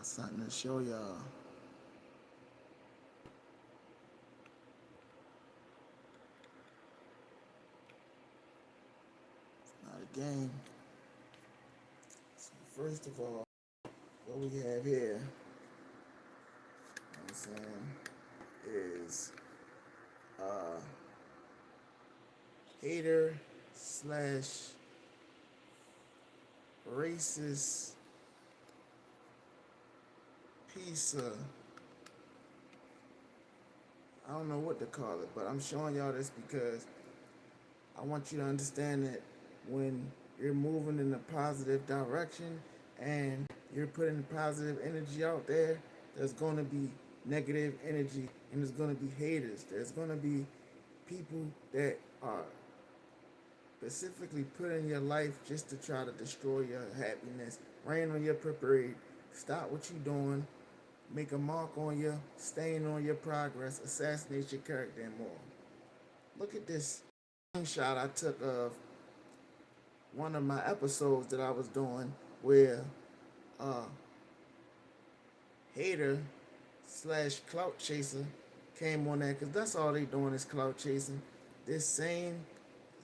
Got something to show y'all. It's not a game. So first of all, what we have here, I'm saying, is hater slash racist piece of, I don't know what to call it, but I'm showing y'all this because I want you to understand that when you're moving in a positive direction and you're putting positive energy out there, there's going to be negative energy and there's going to be haters. There's going to be people that are specifically put in your life just to try to destroy your happiness, rain on your parade, stop what you're doing, make a mark on you, stain on your progress, assassinate your character and more. Look at this screenshot I took of one of my episodes that I was doing where hater slash clout chaser came on there, because that's all they doing is clout chasing. This same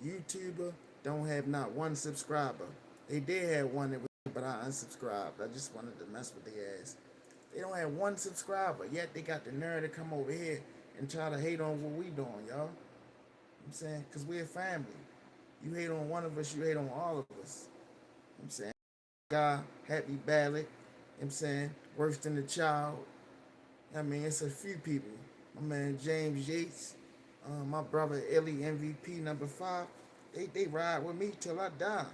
YouTuber don't have not one subscriber. They did have one, but I unsubscribed. I just wanted to mess with their ass. They don't have one subscriber, yet they got the nerve to come over here and try to hate on what we doing, y'all. You know what I'm saying? Because we're a family. You hate on one of us, you hate on all of us. You know what I'm saying? Guy, happy ballot. You know what I'm saying? Worse than the child. I mean, it's a few people. My man James Yates, my brother Ellie MVP number 5. They ride with me till I die.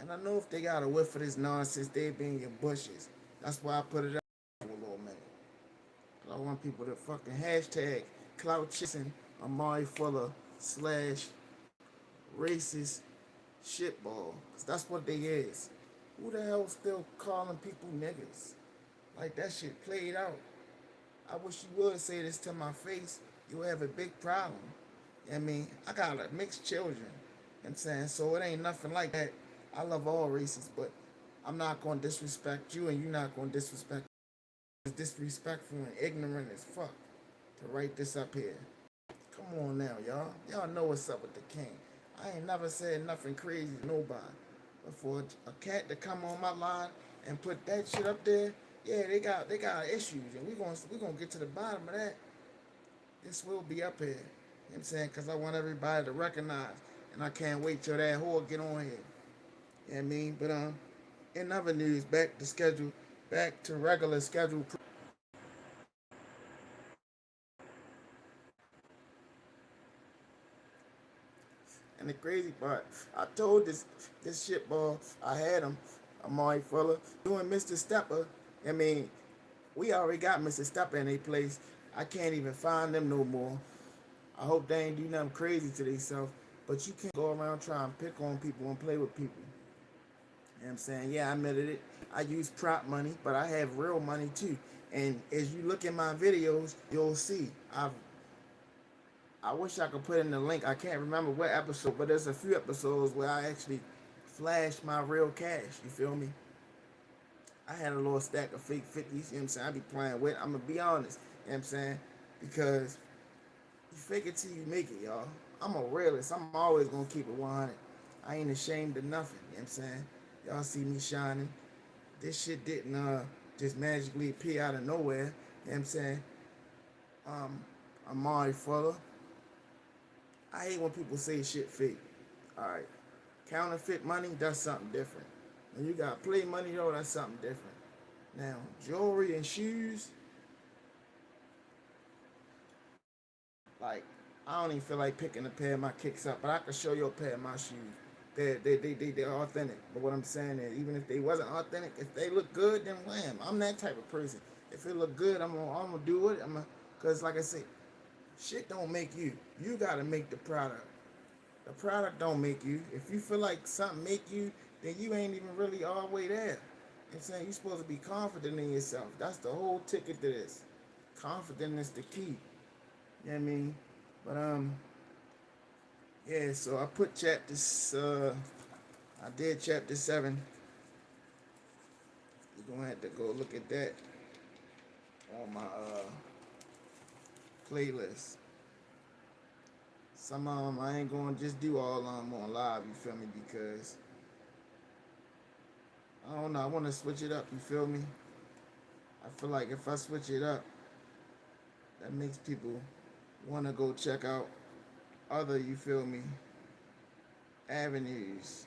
And I know if they got a whiff of this nonsense, they be in your bushes. That's why I put it up for a little minute. I want people to fucking hashtag clout chasing aurfuller / racist shitball. Cause that's what they is. Who the hell still calling people niggas? Like, that shit played out. I wish you would say this to my face. You'll have a big problem. I mean, I got mixed children. You know what I'm saying? So it ain't nothing like that. I love all races, but I'm not going to disrespect you, and you're not going to disrespect me. It's disrespectful and ignorant as fuck to write this up here. Come on now, y'all. Y'all know what's up with the king. I ain't never said nothing crazy to nobody. But for a cat to come on my line and put that shit up there, yeah, they got issues, and we gonna get to the bottom of that. This will be up here. You know what I'm saying? Because I want everybody to recognize, and I can't wait till that whore get on here. You know what I mean? But in other news, back to regular schedule. And the crazy part, I told this shitball, I had him, aurfuller, doing Mr. Stepper. I mean, we already got Mr. Stepper in a place. I can't even find them no more. I hope they ain't do nothing crazy to themselves. But you can't go around trying to pick on people and play with people. You know what I'm saying? Yeah, I admitted it. I use prop money, but I have real money too. And as you look in my videos, you'll see I wish I could put in the link. I can't remember what episode, but there's a few episodes where I actually flashed my real cash. You feel me? I had a little stack of fake 50s, you know what I'm saying? I be playing with. I'm going to be honest, you know what I'm saying? Because you fake it till you make it, y'all. I'm a realist. I'm always going to keep it 100. I ain't ashamed of nothing, you know what I'm saying? Y'all see me shining. This shit didn't just magically appear out of nowhere, you know what I'm saying? I'm aurfuller. I hate when people say shit fake. Alright. Counterfeit money, that's something different. When you got play money though, that's something different. Now, jewelry and shoes, like, I don't even feel like picking a pair of my kicks up, but I can show you a pair of my shoes. They're authentic. But what I'm saying is, even if they wasn't authentic, if they look good, then wham. I'm that type of person. If it look good, I'm gonna do it. Cause like I said, shit don't make you. You gotta make the product. The product don't make you. If you feel like something make you, then you ain't even really all the way there. You know what I'm saying? You're supposed to be confident in yourself. That's the whole ticket to this. Confidence is the key. You know what I mean? But yeah, so I put I did chapter 7. You're gonna have to go look at that on my playlist. Some of them I ain't gonna just do all of them on live. You feel me? Because I don't know. I want to switch it up. You feel me? I feel like if I switch it up, that makes people want to go check out other. You feel me? Avenues.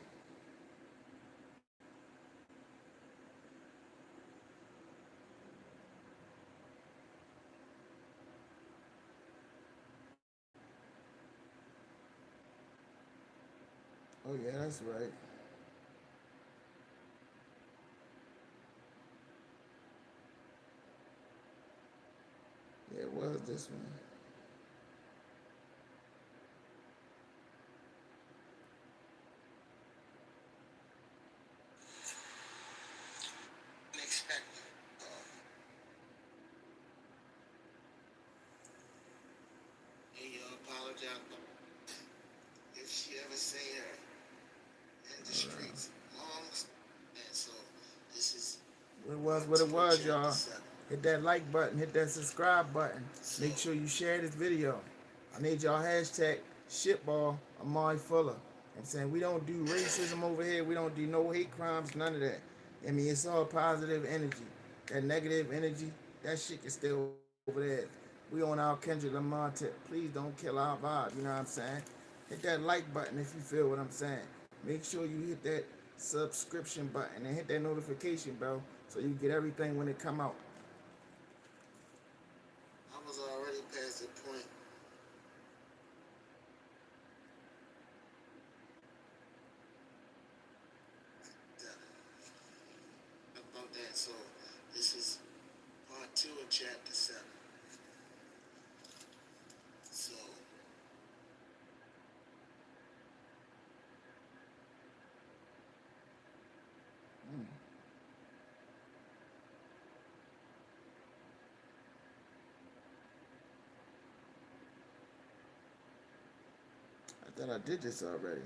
Oh yeah, that's right. Yeah, it was this one. Unexpected. And you apologize if she ever say her in the streets. Moms. And so this is what it was, y'all. Hit that like button, hit that subscribe button. Make sure you share this video. I need y'all hashtag shitball Amari Fuller. I'm saying we don't do racism over here. We don't do no hate crimes, none of that. I mean, it's all positive energy. That negative energy, that shit can stay over there. We on our Kendrick Lamar tip. Please don't kill our vibe. You know what I'm saying? Hit that like button if you feel what I'm saying. Make sure you hit that subscription button and hit that notification bell so you get everything when it come out. I was already past the point about that. So this is part 2 of chapter 7. So I thought I did this already.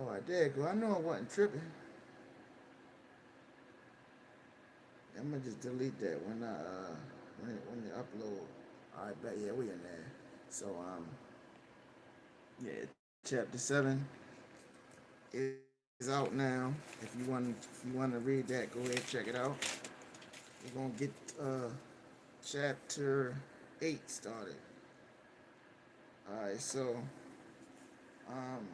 Oh, I did go. I know I wasn't tripping. I'm gonna just delete that when I when you upload. All right, bet yeah, we in there. So yeah, chapter 7 is out now. If you want to read that, go ahead check it out. We're gonna get chapter 8 started. All right, so um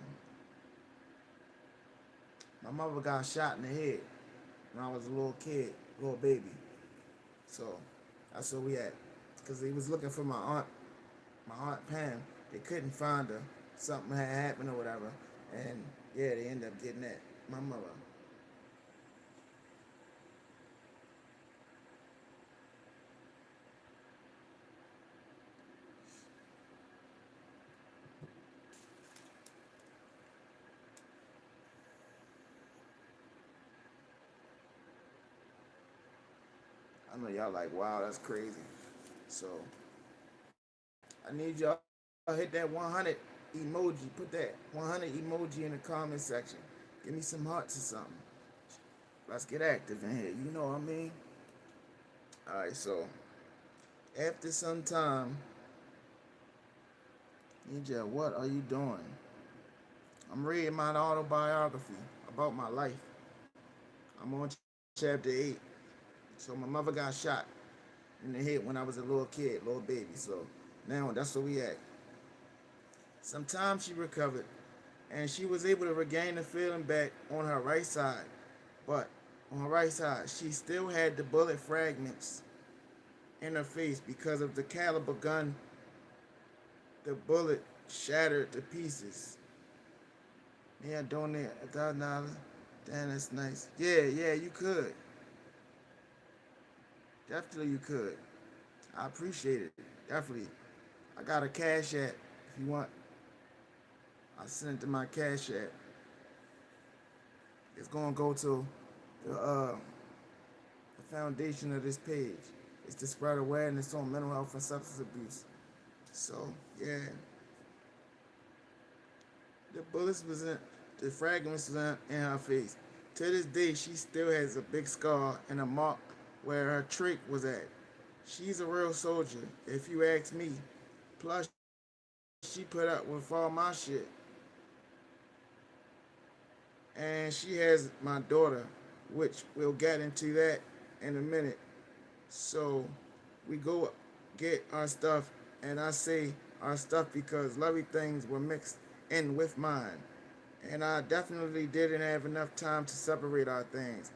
my mother got shot in the head when I was a little kid, little baby. So that's where we at. Cause he was looking for my aunt Pam. They couldn't find her. Something had happened or whatever, and yeah, they ended up getting that. My mother. I know y'all like, wow, that's crazy. So I need y'all to hit that 100 emoji. Put that 100 emoji in the comment section. Give me some hearts or something. Let's get active in here. You know what I mean? All right. So after some time, Ninja, what are you doing? I'm reading my autobiography about my life. I'm on chapter 8. So my mother got shot in the head when I was a little kid, little baby. So now that's where we at. Sometimes she recovered and she was able to regain the feeling back on her right side. But on her right side, she still had the bullet fragments in her face because of the caliber gun. The bullet shattered to pieces. Yeah, donate $1,000. Damn, that's nice. Yeah, you could. Definitely you could. I appreciate it. Definitely. I got a cash app if you want. I sent it to my Cash App. It's gonna go to the foundation of this page. It's to spread awareness on mental health and substance abuse. So yeah, the bullets was in, the fragments was in her face. To this day, she still has a big scar and a mark where her trach was at. She's a real soldier, if you ask me. Plus, she put up with all my shit. And she has my daughter, which we'll get into that in a minute. So we go get our stuff, and I say our stuff because lovely things were mixed in with mine. And I definitely didn't have enough time to separate our things.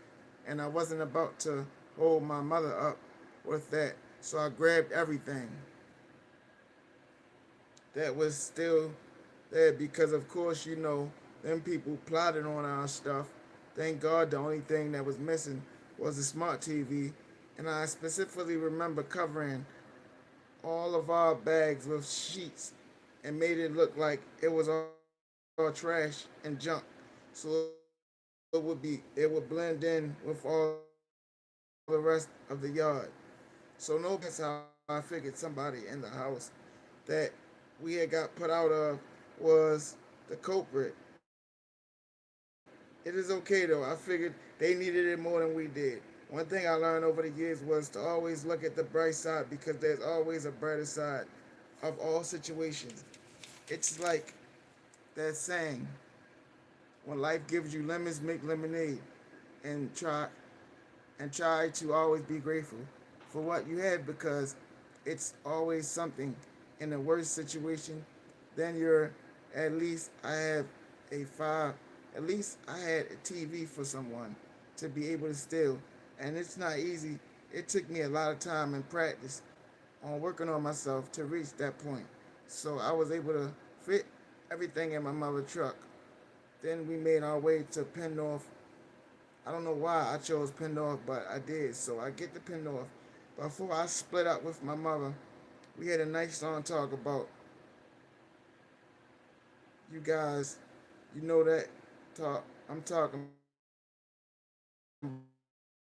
And I wasn't about to hold my mother up with that. So I grabbed everything that was still there because, of course, them people plotted on our stuff. Thank God the only thing that was missing was the smart TV. And I specifically remember covering all of our bags with sheets and made it look like it was all trash and junk. So it would blend in with all the rest of the yard. So no, that's how I figured somebody in the house that we had got put out of was the culprit. It is okay though. I figured they needed it more than we did. One thing I learned over the years was to always look at the bright side because there's always a brighter side of all situations. It's like that saying, when life gives you lemons, make lemonade, and try to always be grateful for what you have because it's always something. In the worst situation, then you're at least I have a five at least I had a TV for someone to be able to steal. And it's not easy. It took me a lot of time and practice on working on myself to reach that point. So I was able to fit everything in my mother's truck. Then we made our way to Pennorth. I don't know why I chose Pennorth, but I did. So I get to Pennorth. Before I split up with my mother, we had a nice long talk about you guys. You know that talk I'm talking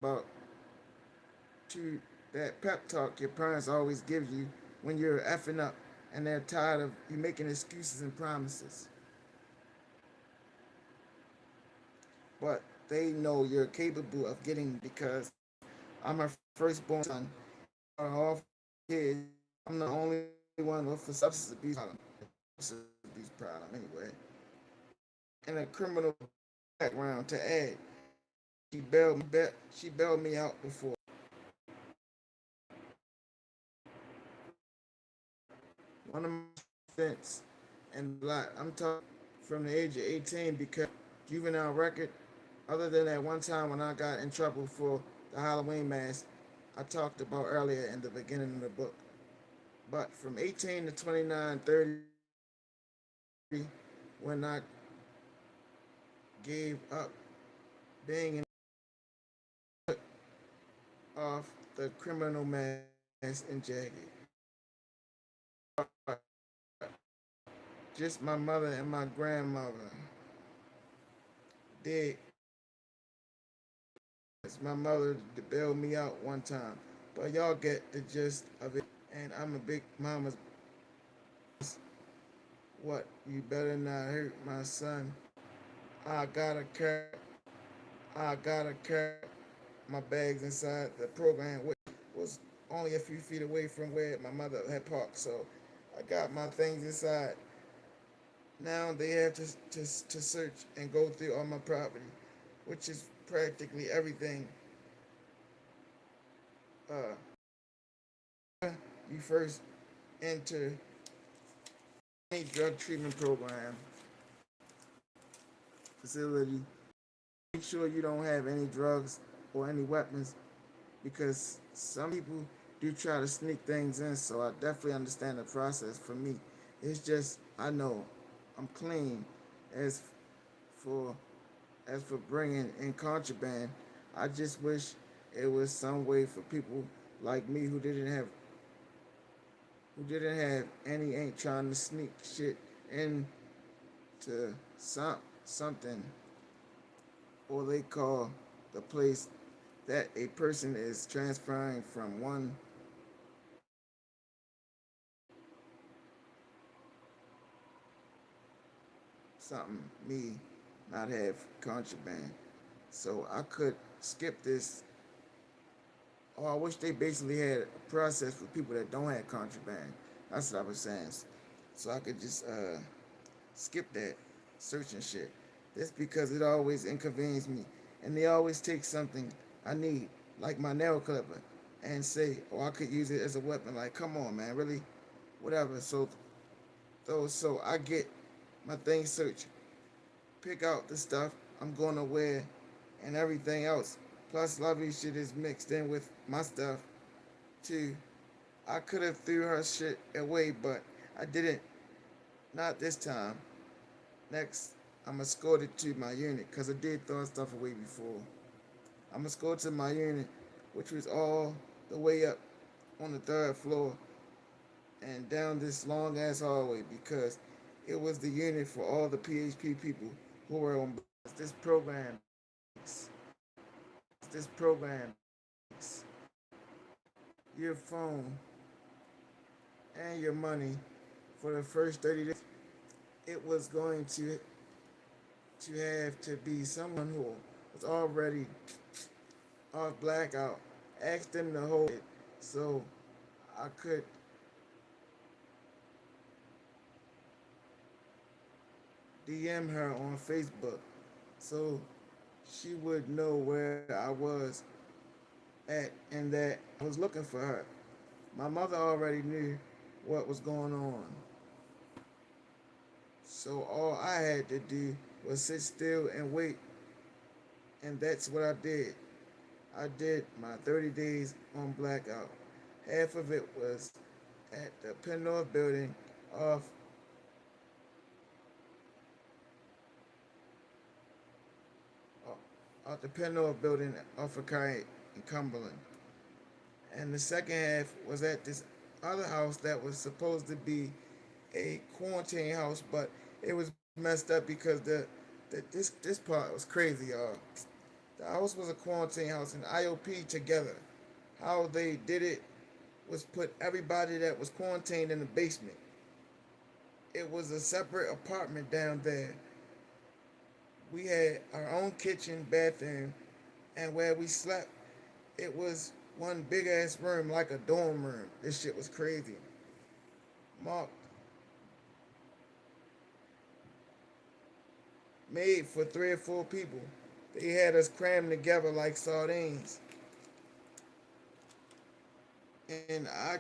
about you that pep talk your parents always give you when you're effing up and they're tired of you making excuses and promises. But they know you're capable of getting because I'm her firstborn son. Out of all kids, I'm the only one with a substance abuse problem. Substance abuse problem anyway. And a criminal background to add. She bailed me out before. One of my stints and a lot. I'm talking from the age of 18 because juvenile record, other than that one time when I got in trouble for the Halloween mask I talked about earlier in the beginning of the book. But from 18 to 29, 30, when I gave up being off the criminal mask and jacket. Just my mother and my grandmother did. My mother bailed me out one time. But y'all get the gist of it. And I'm a big mama's. What? You better not hurt my son. I gotta carry. I gotta carry my bags inside the program, which was only a few feet away from where my mother had parked. So I got my things inside. Now they have to search and go through all my property, which is practically everything. Uh, you first enter any drug treatment program facility, make sure you don't have any drugs or any weapons because some people do try to sneak things in. So I definitely understand the process. For me, it's just I know I'm clean. As for bringing in contraband, I just wish it was some way for people like me who didn't have any ain't trying to sneak shit in to something, or they call the place that a person is transferring from one something, me not have contraband. So I could skip this. Oh, I wish they basically had a process for people that don't have contraband. That's what I was saying. So I could just skip that searching shit. That's because it always inconvenes me. And they always take something I need, like my nail clipper, and say, oh, I could use it as a weapon. Like, come on, man, really? Whatever. So I get my thing searched, pick out the stuff I'm gonna wear and everything else. Plus, lovely shit is mixed in with my stuff too. I could have threw her shit away, but I didn't. Not this time. Next, I'm escorted to my unit because I did throw stuff away before. I'm escorted to my unit, which was all the way up on the third floor and down this long ass hallway because it was the unit for all the PHP people who were on this program. This program, your phone and your money for the first 30 days. It was going to have to be someone who was already off blackout. Ask them to hold it so I could DM her on Facebook so she would know where I was at and that I was looking for her. My mother already knew what was going on. So all I had to do was sit still and wait, and that's what I did. I did my 30 days on blackout. Half of it was at the Penn North building off off the Penn North building off of Kite in Cumberland. And the second half was at this other house that was supposed to be a quarantine house, but it was messed up because this part was crazy, y'all. The house was a quarantine house and IOP together. How they did it was put everybody that was quarantined in the basement. It was a separate apartment down there. We had our own kitchen, bathroom, and where we slept, it was one big ass room like a dorm room. This shit was crazy. Mark made for 3 or 4 people. They had us crammed together like sardines. And I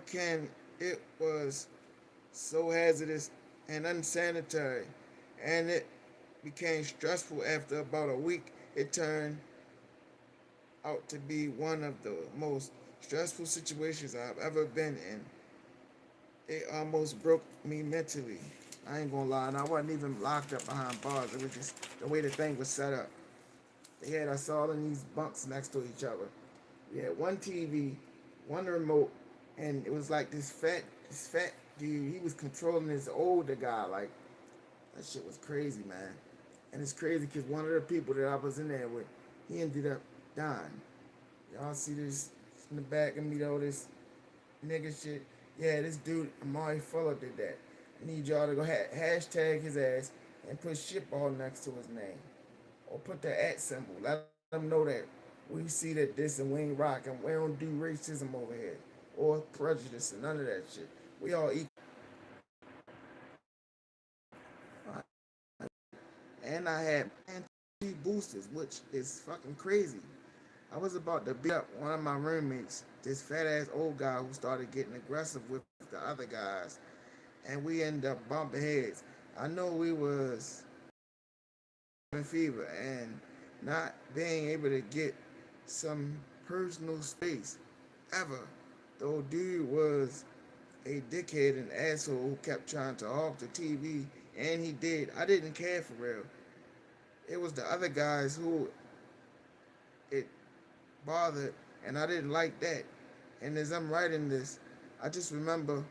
can it was so hazardous and unsanitary. And it became stressful after about a week. It turned out to be one of the most stressful situations I've ever been in. It almost broke me mentally. I ain't gonna lie, and I wasn't even locked up behind bars. It was just the way the thing was set up. They had us all in these bunks next to each other. We had one TV, one remote, and it was like this fat dude. He was controlling this older guy. Like that shit was crazy, man. And it's crazy because one of the people that I was in there with, he ended up dying. Y'all see this in the back of me, all this nigga shit. Yeah, this dude, Amari Fuller, did that. I need y'all to go hashtag his ass and put shitball next to his name. Or put the at symbol. Let them know that we see that this and we ain't rockin'. We don't do racism over here. Or prejudice and none of that shit. We all equal. And I had boosters, which is fucking crazy. I was about to beat up one of my roommates, this fat ass old guy who started getting aggressive with the other guys, and we ended up bumping heads. I know we was having fever and not being able to get some personal space ever. The old dude was a dickhead and asshole who kept trying to hog the TV, and he did. I didn't care for real. It was the other guys who it bothered, and I didn't like that. And as I'm writing this, I just remembered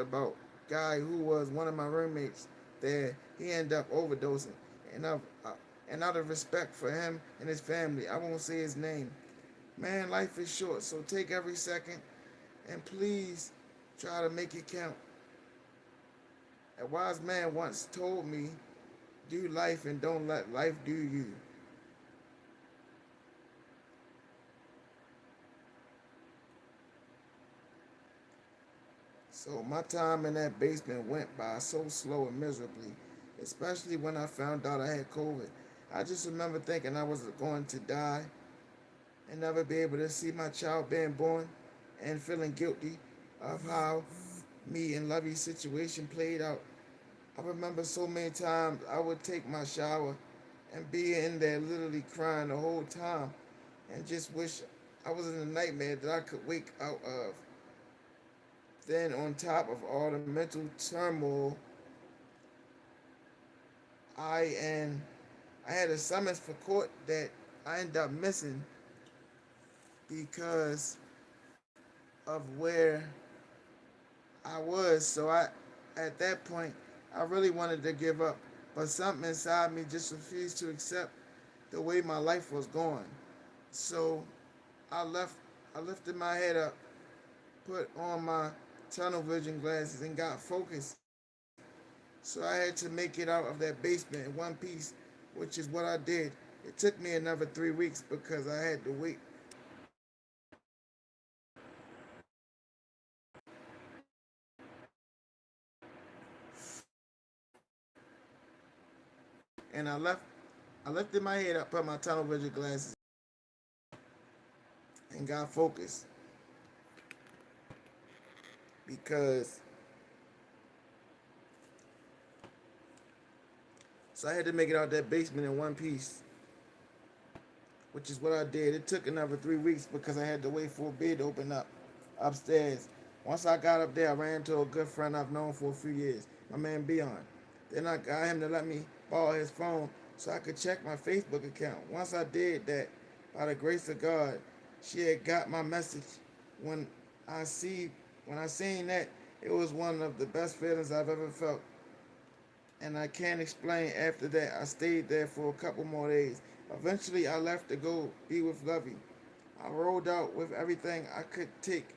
about guy who was one of my roommates there, he ended up overdosing. And, and out of respect for him and his family, I won't say his name. Man, life is short, so take every second and please try to make it count. A wise man once told me, do life and don't let life do you. So my time in that basement went by so slow and miserably, especially when I found out I had COVID. I just remember thinking I was going to die and never be able to see my child being born and feeling guilty of how me and Lovey's situation played out. I remember so many times I would take my shower and be in there literally crying the whole time and just wish I was in a nightmare that I could wake out of. Then on top of all the mental turmoil, I and I had a summons for court that I ended up missing because of where I was. So at that point, I really wanted to give up, but something inside me just refused to accept the way my life was going. So I left. I lifted my head up, put on my tunnel vision glasses, and got focused. So I had to make it out of that basement in one piece, which is what I did. It took me another 3 weeks because I had to wait. And I lifted my head up, put my tunnel vision glasses, and got focused because so I had to make it out that basement in one piece, which is what I did. It took another 3 weeks because I had to wait for a bed to open up upstairs. Once I got up there, I ran into a good friend I've known for a few years, my man Beon. Then I got him to let me borrow his phone so I could check my Facebook account. Once I did that, by the grace of God, she had got my message. When I see when I seen that, it was one of the best feelings I've ever felt. And I can't explain after that. I stayed there for a couple more days. Eventually, I left to go be with Lovey. I rolled out with everything I could take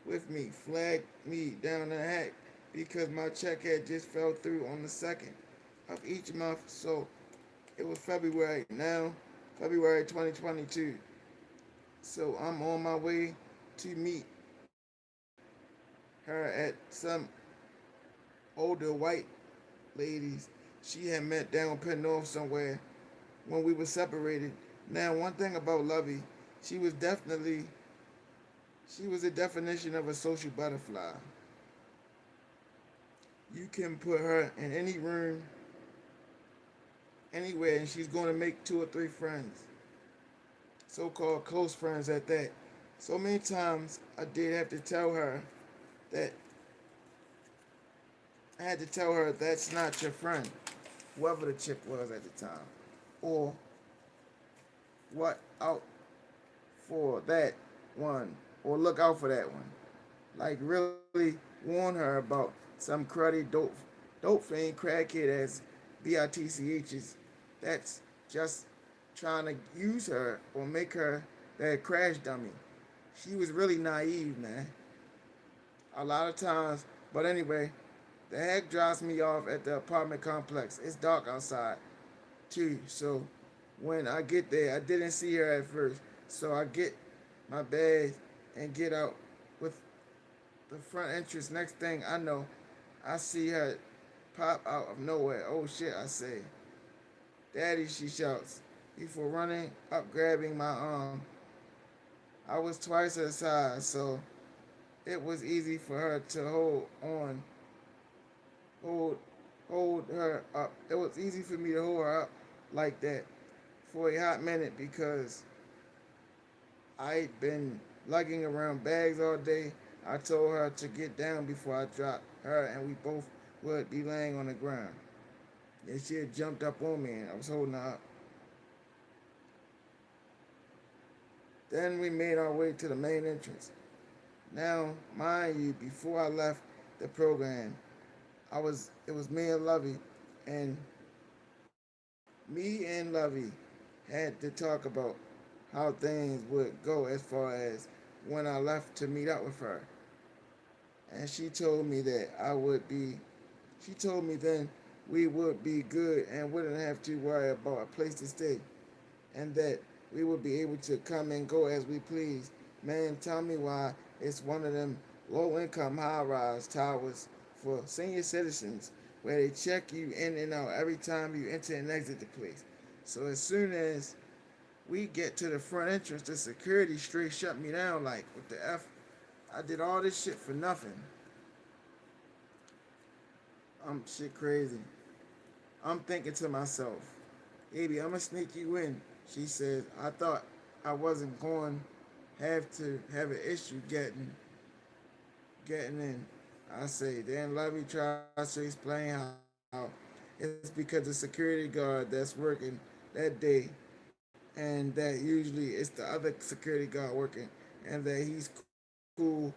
with me, flagged me down the hack because my check had just fell through on the 2nd of each month. So it was February now, February 2022. So I'm on my way to meet her at some older white ladies she had met down Penn North somewhere when we were separated. Now, one thing about Lovey, she was definitely she was a definition of a social butterfly. You can put her in any room, anywhere, and she's going to make 2 or 3 friends, so-called close friends at that. So many times I did have to tell her that I had to tell her that's not your friend, whoever the chick was at the time, or what out for that one, or look out for that one. Like really warn her about some cruddy dope fiend crackhead as bitch's that's just trying to use her or make her that crash dummy. She was really naive, man. A lot of times, but anyway, the heck drops me off at the apartment complex. It's dark outside too, so when I get there, I didn't see her at first. So I get my bag and get out with the front entrance. Next thing I know, I see her pop out of nowhere. Oh shit, I say. Daddy, she shouts. Before running up, grabbing my arm. I was twice her size, so it was easy for her to hold, hold her up. It was easy for me to hold her up like that for a hot minute because I'd been lugging around bags all day. I told her to get down before I dropped her, and we both would be laying on the ground. And she had jumped up on me, and I was holding her up. Then we made our way to the main entrance. Now, mind you, before I left the program, it was me and Lovey, and me and Lovey had to talk about how things would go as far as when I left to meet up with her. And she told me that she told me then we would be good and wouldn't have to worry about a place to stay, and that we would be able to come and go as we please. Man, tell me why it's one of them low income high rise towers for senior citizens where they check you in and out every time you enter and exit the place. So as soon as we get to the front entrance, the security straight shut me down like, what the F? I did all this shit for nothing. I'm shit crazy. I'm thinking to myself, baby, I'm gonna sneak you in. She says, I thought I wasn't going to have an issue getting in. I say, then Lovey tries to explain how it's because the security guard that's working that day, and that usually it's the other security guard working, and that he's cool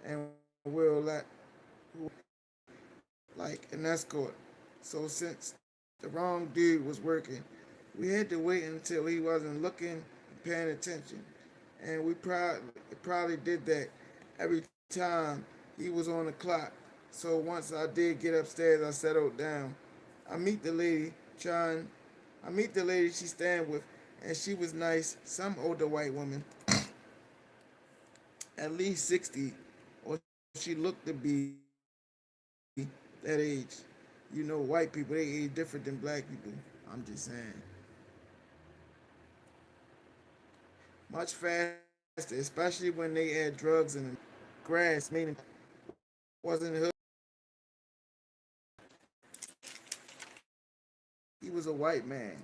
and will let like an escort. So since the wrong dude was working, we had to wait until he wasn't looking and paying attention. And we probably did that every time he was on the clock. So once I did get upstairs, I settled down. I meet the lady trying. I meet the lady she's staying with, and she was nice. Some older white woman, at least 60, or she looked to be that age. You know, white people, they age different than black people. I'm just saying. Much faster, especially when they add drugs in them. Grass, meaning wasn't hood. He was a white man.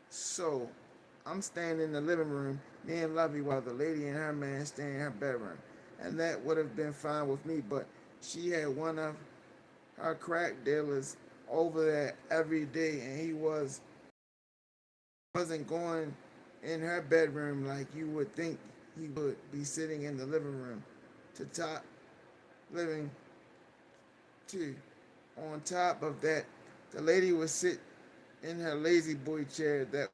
So I'm staying in the living room, me and Lovey, while the lady and her man stay in her bedroom. And that would have been fine with me, but she had one of her crack dealers over there every day, and wasn't going in her bedroom like you would think he would be sitting in the living room to top living too. On top of that, the lady would sit in her lazy boy chair that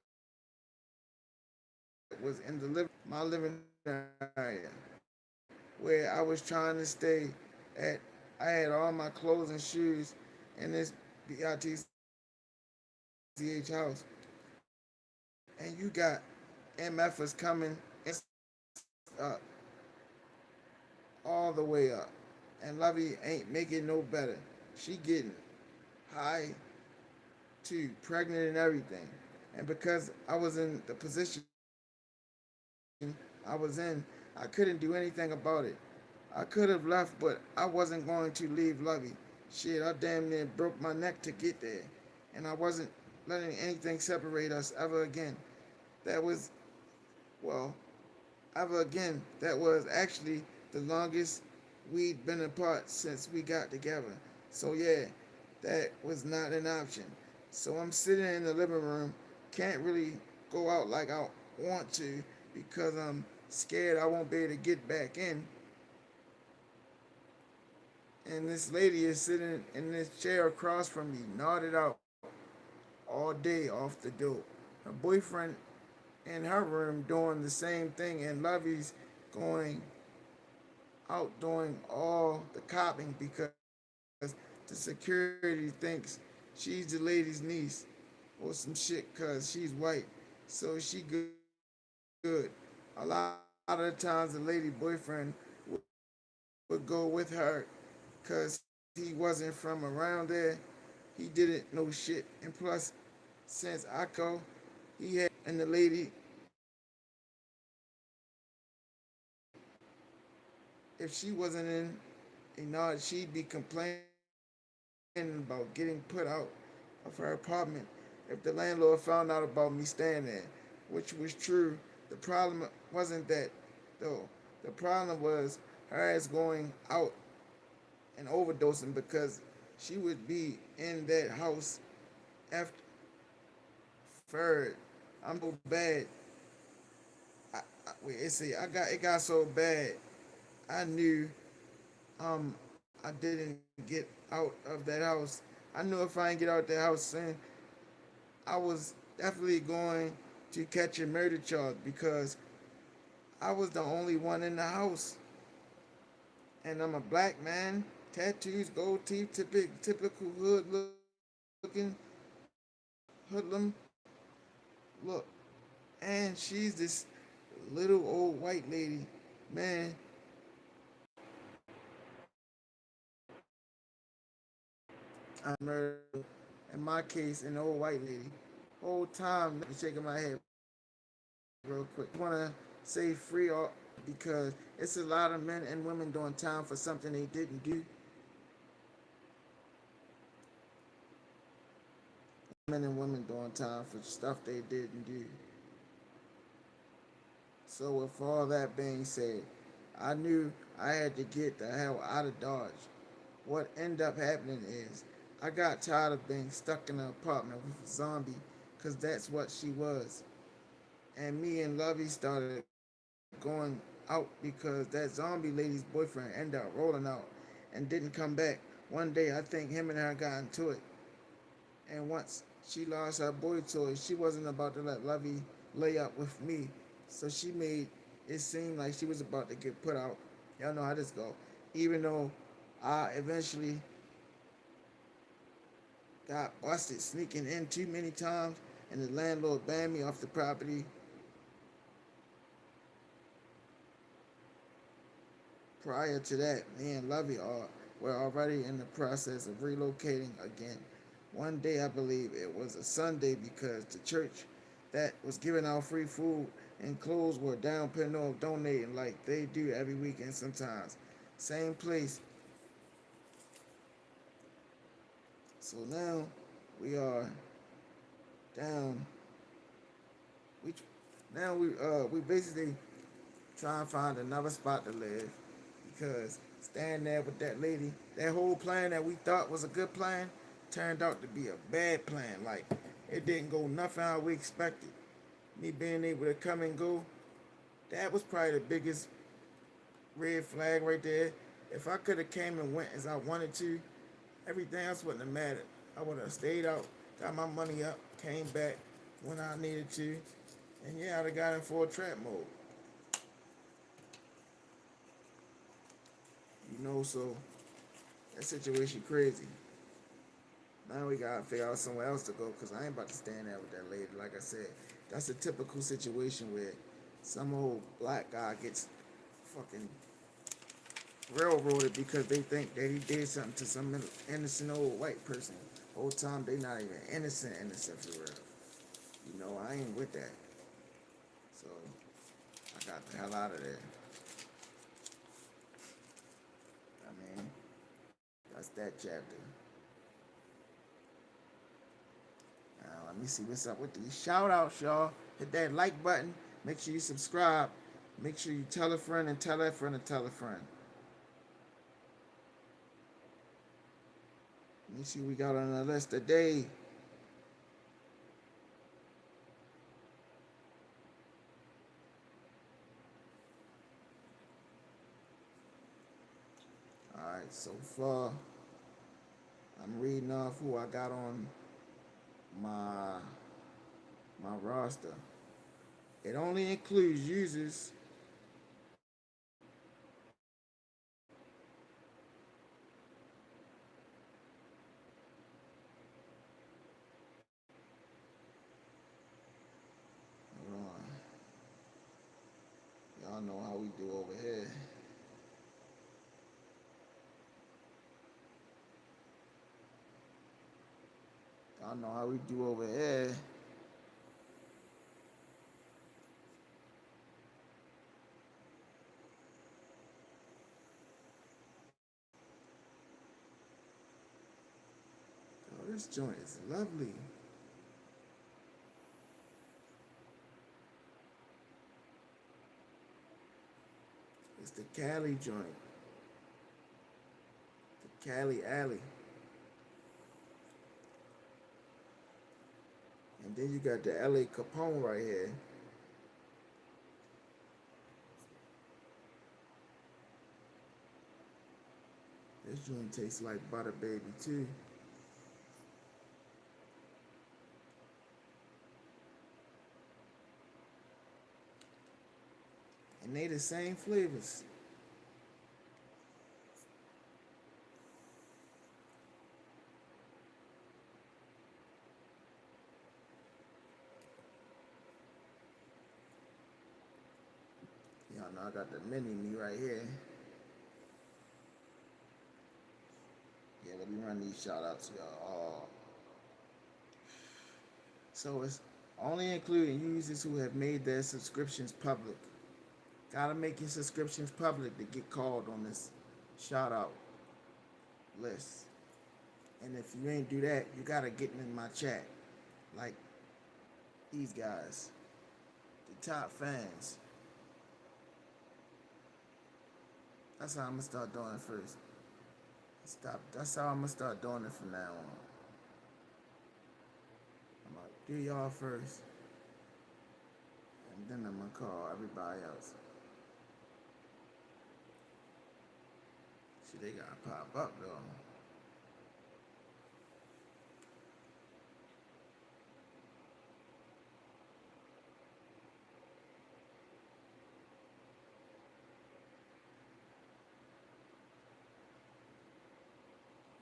was in my living area, where I was trying to stay at. I had all my clothes and shoes in this BITCH house, and you got MFers coming and up all the way up, and Lovey ain't making no better. She getting high too, pregnant and everything. And because I was in the position I was in, I couldn't do anything about it. I could have left, but I wasn't going to leave Lovey. Shit, I damn near broke my neck to get there. And I wasn't letting anything separate us ever again. That was, well, ever again. That was actually the longest we'd been apart since we got together. So yeah, that was not an option. So I'm sitting in the living room, can't really go out like I want to because I'm scared I won't be able to get back in. And this lady is sitting in this chair across from me, nodded out all day off the dope. Her boyfriend in her room doing the same thing, and Lovey's going out doing all the copping because the security thinks she's the lady's niece or some shit because she's white. So she good. A lot of the times the lady boyfriend would go with her because he wasn't from around there. He didn't know shit. And plus, since Akko, he had and the lady, if she wasn't in a nod, she'd be complaining about getting put out of her apartment if the landlord found out about me staying there, which was true. The problem wasn't that though. The problem was her ass going out and overdosing because she would be in that house after third. I'm so bad. Wait, it got so bad. I knew I I didn't get out of that house. I knew if I didn't get out that house soon, I was definitely going to catch a murder charge because I was the only one in the house. And I'm a black man, tattoos, gold teeth, typical hood looking, hoodlum look. And she's this little old white lady. Man, I murdered, in my case, an old white lady. Whole time, let me shaking my head real quick. I want to say free all because it's a lot of men and women doing time for something they didn't do. Men and women doing time for stuff they didn't do. So with all that being said, I knew I had to get the hell out of Dodge. What ended up happening is I got tired of being stuck in an apartment with a zombie because that's what she was. And me and Lovey started going out because that zombie lady's boyfriend ended up rolling out and didn't come back. One day I think him and her got into it. And once she lost her boy toy, she wasn't about to let Lovey lay up with me. So she made it seem like she was about to get put out. Y'all know how this go. Even though I eventually got busted sneaking in too many times and the landlord banned me off the property. Prior to that, me and Lovey were already in the process of relocating again. One day, I believe it was a Sunday because the church that was giving out free food and clothes were down paying off donating like they do every weekend sometimes. Same place. So now we are down. We we basically try and find another spot to live because staying there with that lady, that whole plan that we thought was a good plan turned out to be a bad plan. Like it didn't go nothing how we expected. Me being able to come and go, that was probably the biggest red flag right there. If I could have came and went as I wanted to, everything else wouldn't have mattered. I would have stayed out, got my money up, came back when I needed to, and yeah, I'd have got in full trap mode. So that situation crazy. Now we gotta figure out somewhere else to go because I ain't about to stand there with that lady. Like I said, that's a typical situation where some old black guy gets fucking railroaded because they think that he did something to some innocent old white person. Whole time they not even innocent for real. I ain't with that. So I got the hell out of there. I mean, that's that chapter. Now let me see what's up with these shout outs, y'all. Hit that like button. Make sure you subscribe. Make sure you tell a friend and tell that friend and tell a friend. Let me see what we got on the list today. Alright, so far I'm reading off who I got on my my roster. It only includes users hold on. Y'all know how we do over here. Y'all know how we do over here. Oh, this joint is lovely. It's the Cali joint. The Cali Alley. And then you got the LA Capone right here. This joint tastes like butter, baby, too. And they the same flavors. Y'all know I got the mini me right here. Yeah, let me run these shout outs, y'all. So it's only including users who have made their subscriptions public. Gotta make your subscriptions public to get called on this shout out list. And if you ain't do that, you gotta get in my chat. Like these guys, the top fans. That's how I'm gonna start doing it first. Stop. That's how I'm gonna start doing it from now on. I'm gonna do y'all first, and then I'm gonna call everybody else. See, they gotta pop up though.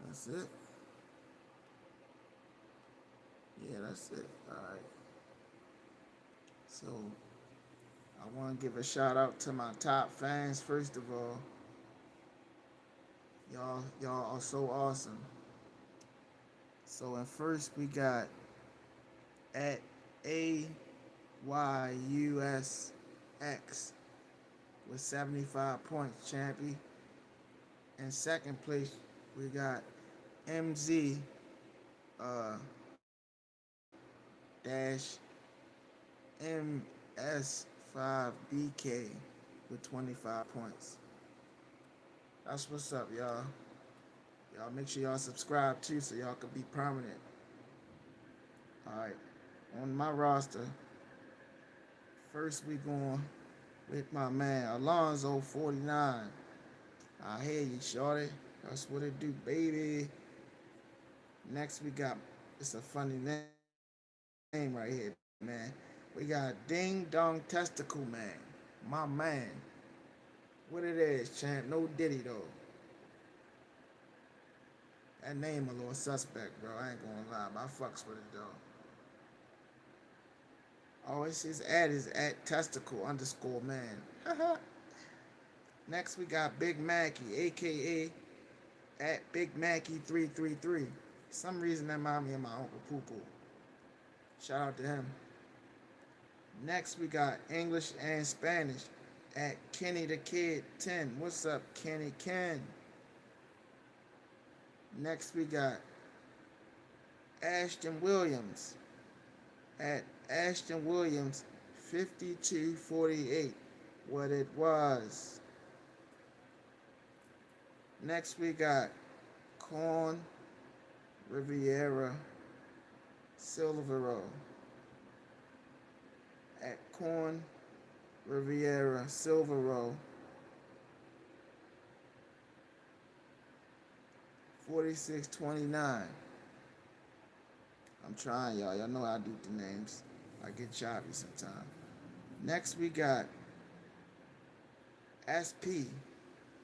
That's it. Yeah, that's it. All right. So I want to give a shout out to my top fans. First of all, y'all are so awesome. So in first we got at AYUSX with 75 points, champion. In second place we got MZ dash MS5BK with 25 points. That's what's up, y'all. Y'all make sure y'all subscribe too so y'all can be permanent. Alright. On my roster, first we going with my man Alonzo 49. I hear you, shorty. That's what it do, baby. Next we got, it's a funny name right here, man. We got Ding Dong Testicle Man. My man. What it is, champ. No Diddy though. That name a little suspect, bro. I ain't gonna lie, but I fucks with it though. Oh, it's his ad is at testicle underscore man. Next we got Big Mackie, aka at Big Mackie 333. For some reason that reminds me of my Uncle Poo Poo. Shout out to him. Next we got English and Spanish at Kenny the Kid 10. What's up, Kenny Ken? Next we got Ashton Williams at Ashton Williams 5248. What it was. Next we got Corn Riviera Silvero at Corn Riviera Silvero 4629. I'm trying, y'all. Y'all know how I do the names. I get choppy sometimes. Next we got S.P.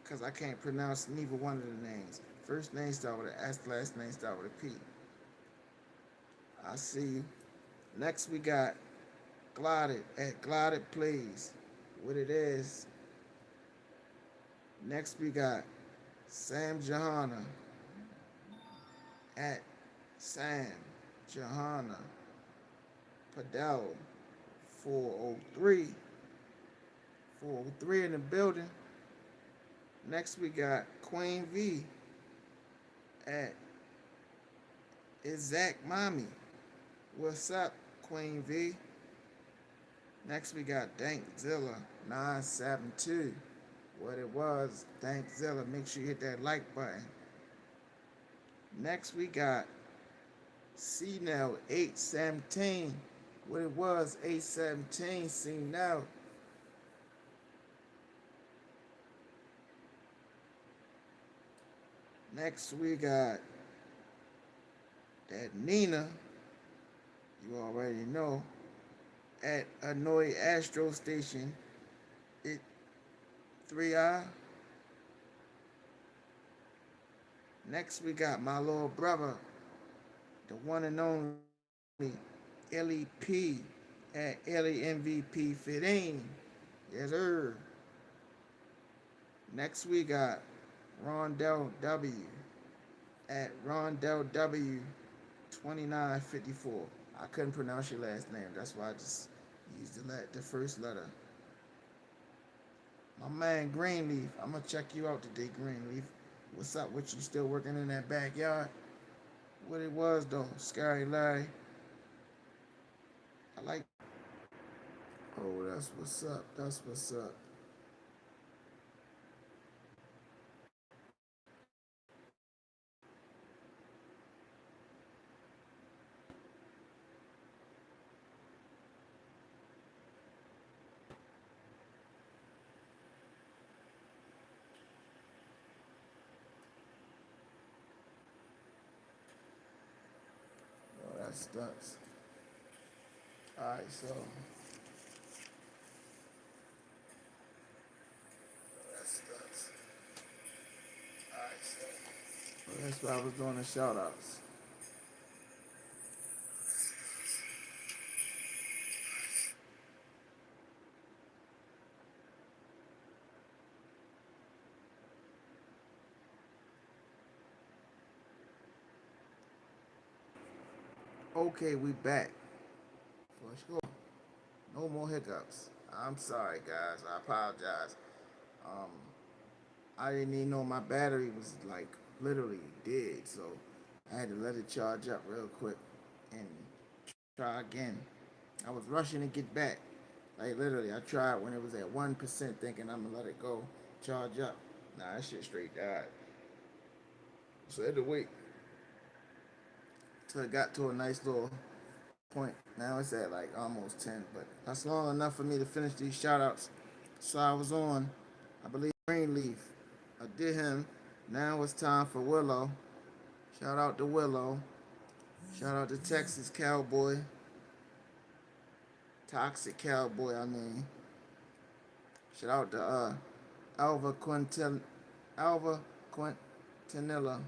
because I can't pronounce neither one of the names. First name start with an S, last name start with a P. I see you. Next we got Glided at Glided Plays. What it is. Next we got Sam Johanna at Sam Johanna Padel 403. 403 in the building. Next we got Queen V at Exact Mommy. What's up, Queen V? Next we got Dankzilla 972. What it was, Dankzilla. Make sure you hit that like button. Next we got C.8. What it was, 817. C.now. Next we got that Nina, you already know, at Hanoi Astro Station, it 3I. Next we got my little brother, the one and only L.E.P. at Ep.47. Yes, sir. Next we got Rondell W. at Rondell W. 2954. I couldn't pronounce your last name. That's why I just used the first letter. My man Greenleaf. I'm going to check you out today, Greenleaf. What's up with you? Still working in that backyard? What it was, though. Scary Larry. I like. Oh, that's what's up. That's what's up. Oh, that's nuts. Alright, so. That's nuts. Alright, so. Well, that's why I was doing the shout outs. Okay, we back. For sure. No more hiccups. I'm sorry, guys. I apologize. Um, I didn't even know my battery was like literally dead, so I had to let it charge up real quick and try again. I was rushing to get back. Like literally, I tried when it was at 1%, thinking I'm gonna let it go, charge up. Nah, that shit straight died. So I had to wait till it got to a nice little point. Now it's at like almost 10, but that's long enough for me to finish these shout outs. So I was on, I believe, Greenleaf. I did him. Now it's time for Willow. Shout out to Willow. Shout out to Texas Cowboy. Toxic Cowboy, I mean. Shout out to Alva Quintel Alva Quintanilla.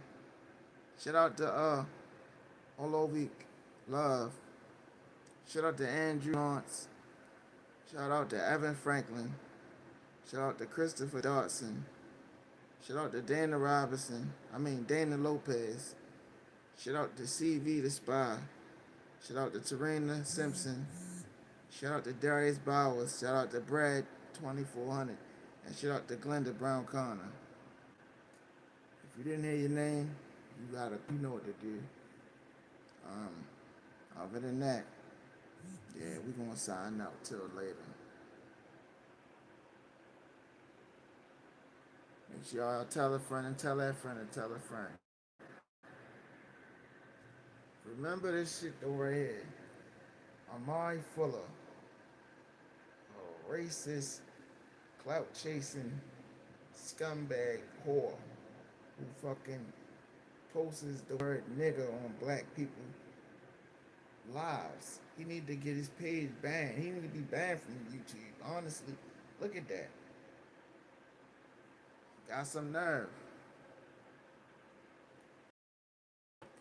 Shout out to Olovic Love. Shout out to Andrew Lawrence. Shout out to Evan Franklin. Shout out to Christopher Dodson. Shout out to Dana Robinson. Dana Lopez. Shout out to CV the Spy. Shout out to Tarina Simpson. Shout out to Darius Bowers. Shout out to Brad 2400. And shout out to Glenda Brown Connor. If you didn't hear your name, you know what to do. Other than that, yeah, we gonna sign out till later. Make sure y'all tell a friend and tell that friend and tell a friend. Remember this shit though right here. Amari Fuller, a racist, clout chasing, scumbag whore who fucking posts the word nigga on black people lives. He need to get his page banned. He need to be banned from YouTube. Honestly, look at that. Got some nerve.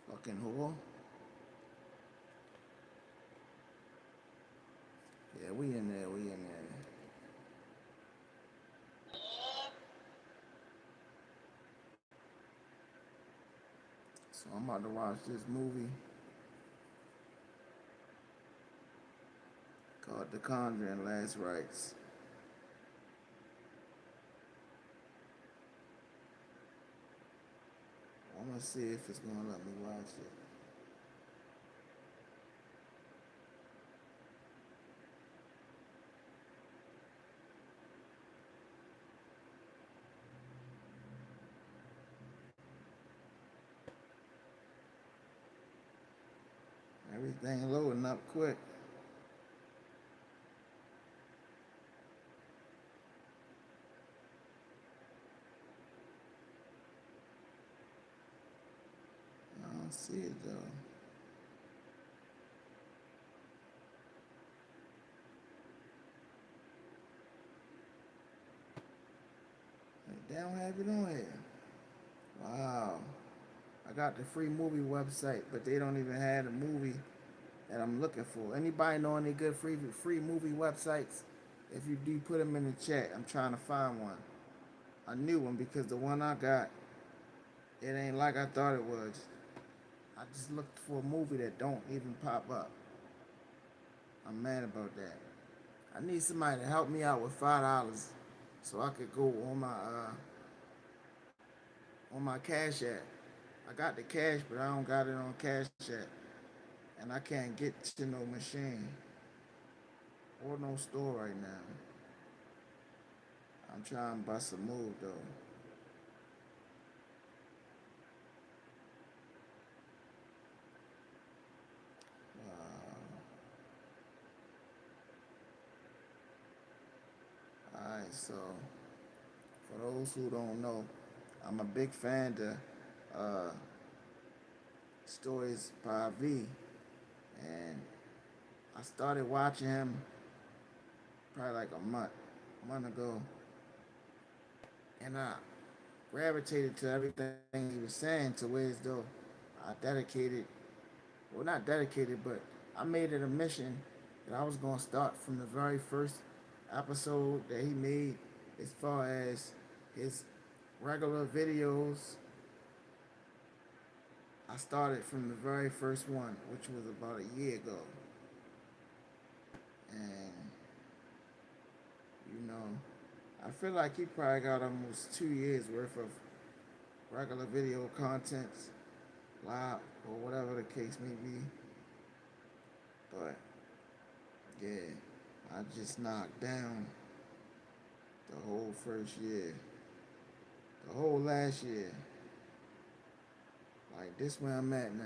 Fucking whore. Yeah, we in there. We in there. So I'm about to watch this movie called The Conjuring Last Rites. I'm gonna see if it's gonna let me watch it. Everything loading up quick. I see it though. They don't have it on here. Wow. I got the free movie website, but they don't even have the movie that I'm looking for. Anybody know any good free movie websites? If you do, put them in the chat. I'm trying to find one. A new one because the one I got, it ain't like I thought it was. I just looked for a movie that don't even pop up. I'm mad about that. I need somebody to help me out with $5 so I could go on my Cash App. I got the cash, but I don't got it on Cash App, and I can't get to no machine or no store right now. I'm trying to bust a move though. Alright, so for those who don't know, I'm a big fan of stories by V, and I started watching him probably like a month ago, and I gravitated to everything he was saying to where as though I dedicated, well not dedicated, but I made it a mission that I was gonna start from the very first episode that he made as far as his regular videos. I started from the very first one, which was about a year ago. And, you know, I feel like he probably got almost 2 years worth of regular video contents, live, or whatever the case may be. But, yeah, I just knocked down the whole first year, the whole last year. Like, this where I'm at now.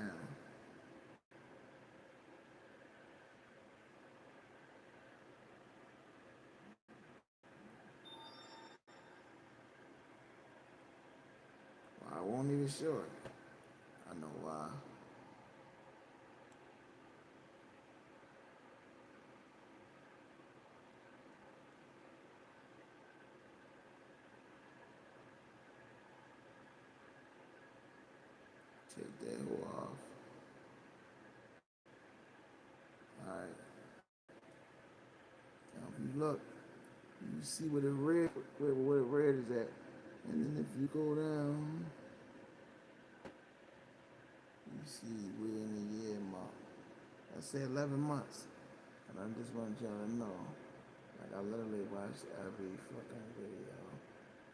Well, I won't even show it. I know why. Take that hoe off. Alright. Now if you look, you see where the red, where the red is at. And then if you go down, you see we're in the year mark. I say 11 months. And I just want y'all to know, like I literally watch every fucking video.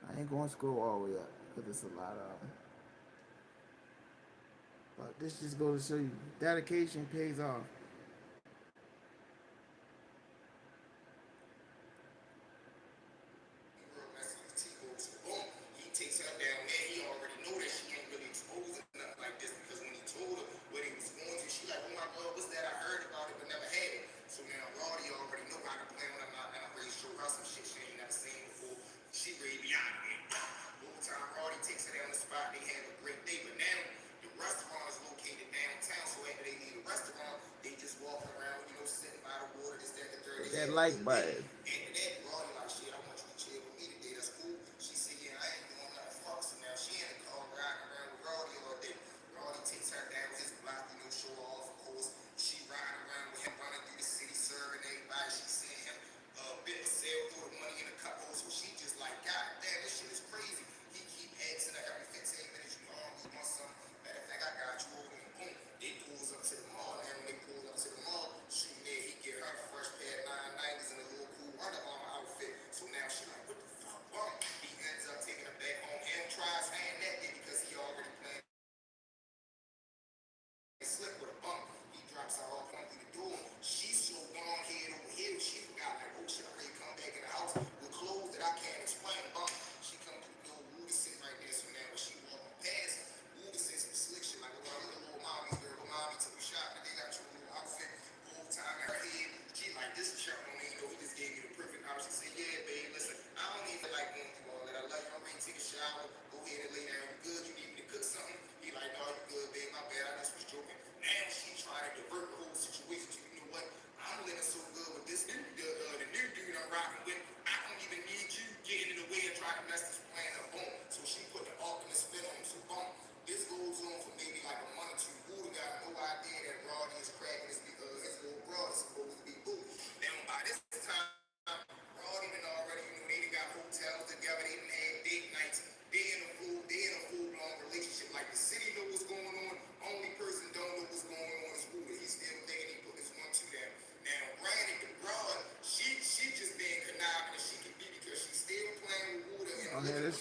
I ain't gonna scroll all the way up, because it's a lot of them. But this just goes to show you, dedication pays off. That like button.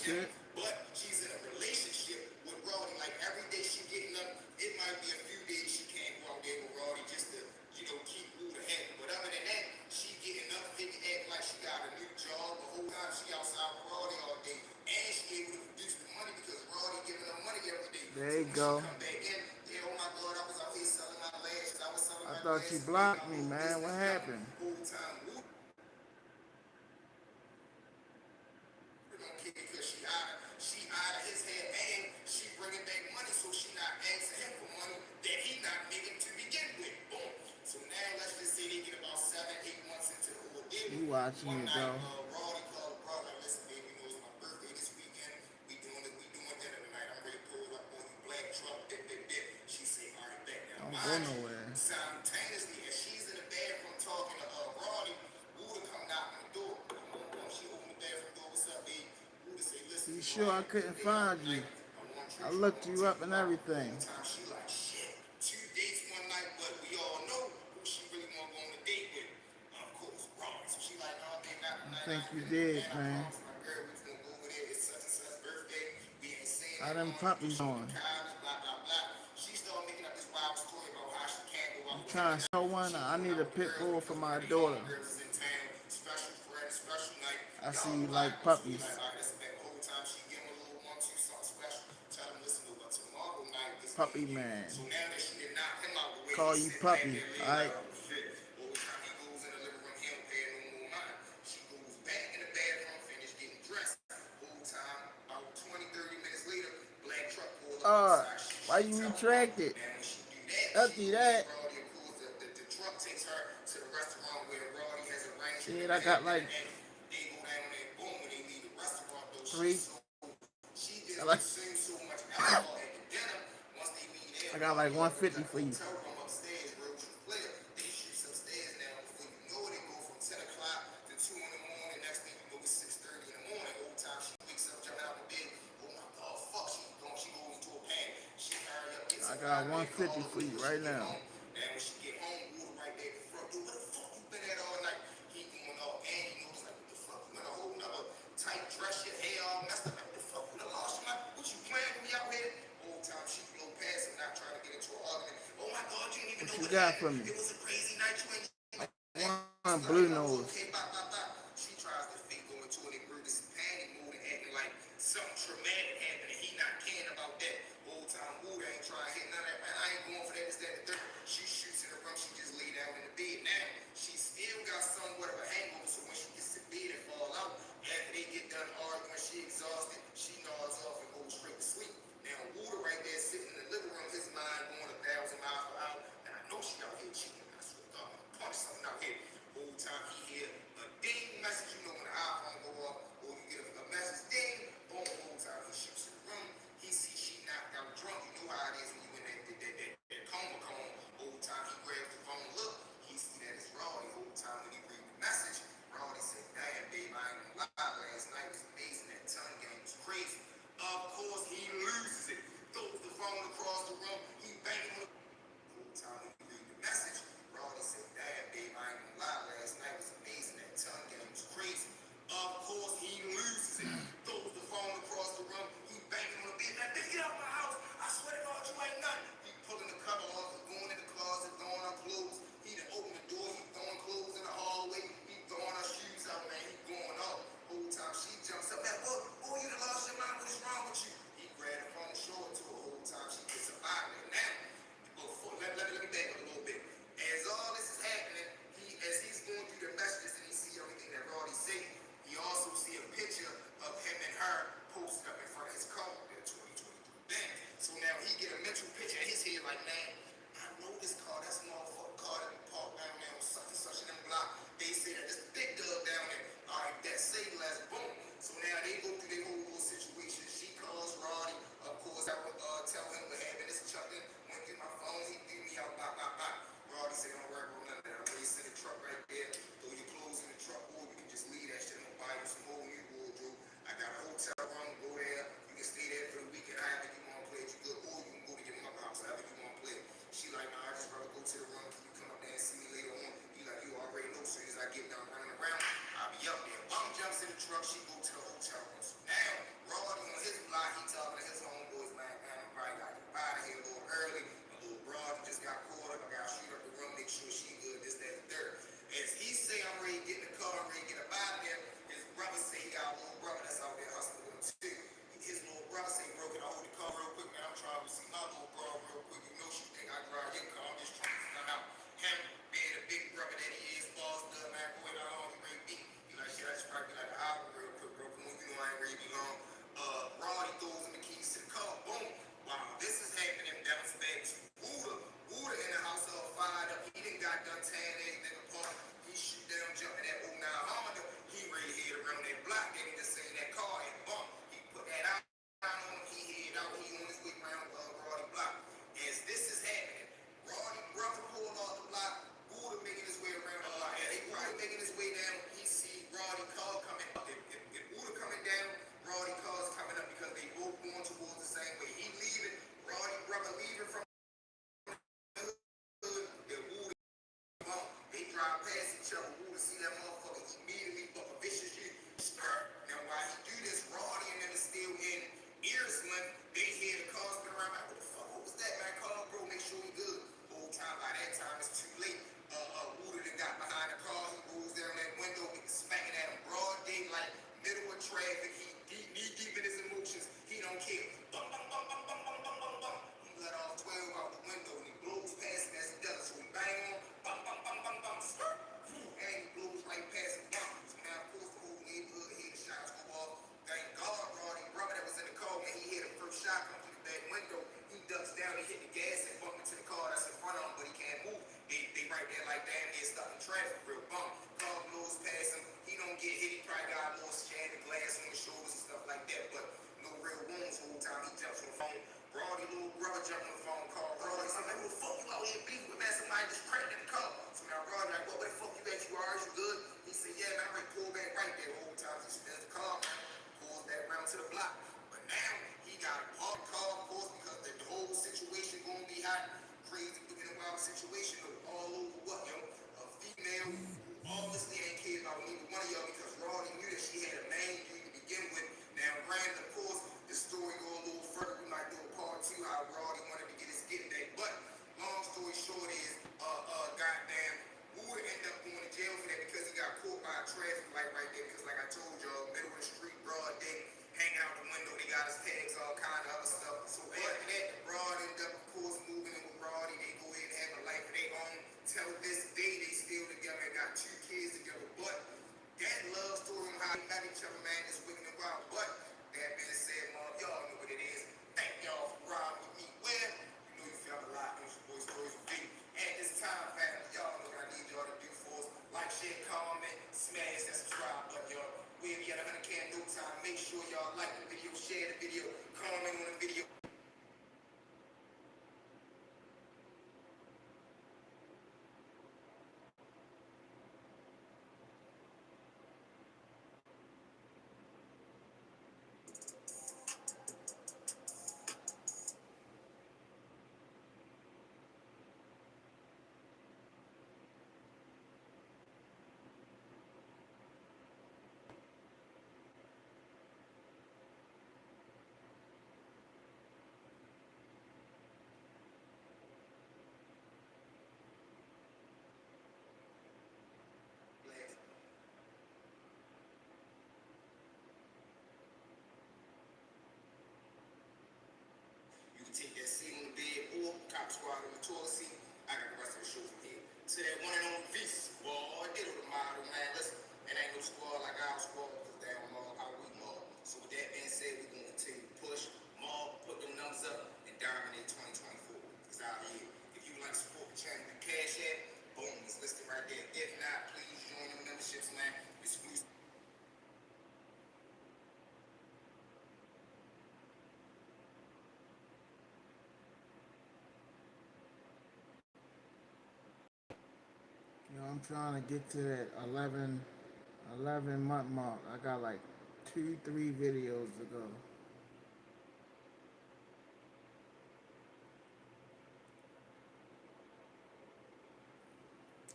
shit. But she's in a relationship with Roddy. Like every day she getting up, it might be a few days she can't go out there with Roddy just to, keep Buddha happy. But other than that, she getting up, acting like she got a new job. The whole time she outside with Roddy all day. And she able to produce the money because Roddy giving her money every day. There So you when she go. come back in, yeah, oh my God, I was out here selling my lashes. I was selling I my thought you glasses, getting my blocked me, whole man. What business done. happened? Whole time Buddha don't care because she out of his head and she bringing back money, so she not asking him for money that he not making to begin with. Boom. So now let's just say they get about 7, 8 months into the ordeal. You watching One it, night, though. Roddy called the brother, like, listen, baby, it's my birthday this weekend. We doing dinner tonight. I'm ready to pull up on you, black truck, dip. She said, all right, back now. Don't go Mind you, nowhere. simultaneously, as she's in the bathroom talking to Roddy, Buddha come knocking the door. She opened the bathroom door. What's up, babe? Buddha say, listen, You sure I couldn't today out find you? tonight. I want I treat you. I looked want to you take up you and out. everything. Whole time she like, shit. 2 dates one night, but we all know who she really want to go on a date with. Of course, Roddy. So she like, no, babe, not I tonight. think I ain't you finna do did, that. I man. promise my girl we was gonna go over there. It's such and such birthday. We ain't saying How that them long. puppies She in on? college, blah, blah, blah. She started making up this wild story about how she can't go You out with him trying to show tonight. one? She I going need out a with the pit girls bull for because one my of the daughter. homegirls is in town. Special friend, special night. I see Y'all you know how like it goes. So we puppies. like, all right, that's back the whole time. She give him a little 1, 2, something special. Tell him, listen, but tomorrow night is me Puppy and you. man. So now that she did knock him out the way, Call he's you sitting back puppy, there laying like, alright? oh shit. All the time he goes in the living room, he don't pay no more mind. She goes back in the bathroom, finish getting dressed. Whole time, about 20, 30 minutes later, black truck pulled up outside. Why She you tell him, retracted? now when she do that, she After goes that, get Roddy. Of course, the truck takes her to the restaurant where Roddy has arranged for shit, them to I have got dinner like at. They go down there, boom, when they leave the restaurant, though, three. she just I like, consumed so much alcohol at the dinner. Once they leave there, I got like Roddy up in 150 the for you. hotel room upstairs, real true player. They shoots upstairs now. Before you know it, they go from 10 o'clock to 2 in the morning. Next thing you know, it's 6:30 in the morning. Whole time she wakes up, jumping out the bed. Oh my God, fuck, she goes into a panic. She hurry up, gets I up got out of bed, call 150 her for quick you when she right get now. home. Now when she get home, Buddha right there at the front door. Where the fuck you been at all night? He going off, and he knows like, what the fuck? You in a whole nother tight dress, your hair all messed up. Like, what the fuck? Who the lost you? Like, what you playing with me out here? Whole time she blow past him, not trying to get into an argument. Oh my God, you didn't even What know you what got happened. for me? It was a crazy night. You ain't One blue nose. okay, bop, bop, bop. She tries to fake go into an emergency panic mode and acting like something traumatic happened and he not caring about that. Whole time Buddha ain't trying to hit none of that. Man, I ain't going for that, this, that, and the third. She shoots in the room, she just lay down in the bed. Now, she still got somewhat of a hangover, so when she gets to bed and fall out, after they get done arguing, she exhausted, she nods off and goes straight to sleep. Now, Buddha right there sitting in the living room, his mind going 1,000 miles per hour, and I know she out here cheating. I swear to God, I'm gonna punch something out here. Whole time he here They drive past each other. Woo to see that motherfucker immediately buck a vicious shit. Skirt. Now while he do this, Roddy and them is still in ears length. They hear the car spin around. Like, what the fuck? What was that, man? Call bro, make sure he good. Whole time by that time it's too late. Wooter that got behind the car. He rolls down that window, get smacking at him broad daylight, middle of traffic. He knee deep in his emotions. He don't care. Bum bum bum bum bum bum bum bum bum. He let off 12 out the window and he blows past him as he does. So he bang on. Bum bum bum bum bum. Skirt. And he blows right past him. Bum. So now of course the whole neighborhood hear the shots go off. Thank God, Roddy brother that was in the car when he hear the first shot come through the back window. He ducks down and hit the gas and bump into the car that's in front of him, but he can't move. They right there like damn near stuck in traffic, real bump. Car blows past him. He don't get hit. He probably got more shattered glass on his shoulders and stuff like that, but no real wounds the whole time. He jumps on the phone. Roddy little brother jumped on the phone, called Roddy. I'm like, who the fuck you out here beefing with, man? Somebody just cracked in the car. So now Roddy like, well, where the fuck you at? You alright? You good? He said, yeah, man, I'm ready to pull back right there. The whole time he spins the car, man, pulls back around to the block. But now he got a parked car, of course, because the whole situation gonna be hot. Crazy, looking at wild situation all over what, yo? A female who obviously ain't cared about neither one of y'all because Roddy knew that she had a main dude to begin with. Now, granted, of course, the story go a little further. We might do a part two how Roddy wanted to get his get back. But long story short is, goddamn, Wood ended up going to jail for that because he got caught by a traffic light right there. Because like I told y'all, middle of the street, broad day, hanging out the window, they got his tags, all kind of other stuff. So after that, the broad ended up, of course, moving in with Roddy. They go ahead and have a life of their own. Till this day, they still together and got 2 kids together. But that love story on how they met each other, man, is wicked and wild. But that being said, mom, y'all know what it is. Thank y'all for riding with me. Well, you know you felt a lot on your boy Stories with me. At this time, family, y'all know what I need y'all to do for us. Like, share, comment, smash that subscribe button, y'all. We'll be at 100K in no time. Make sure y'all like the video, share the video, comment on the video. You can take that seat on the bed or cop squad on the toilet seat. I got the rest of the show from here. To that one and only V's. Boy, I did it with the model, man. Listen, it ain't no squad like our squad because they don't know how we mob. So with that being said, we're going to continue to push, mob, put them numbers up, and dominate 2024. It's out here. If you would like to support the channel with Cash App, boom, it's listed right there. If not, please join the memberships, man. It's exclusive. You know, I'm trying to get to that 11 month mark. I got like 2-3 videos to go.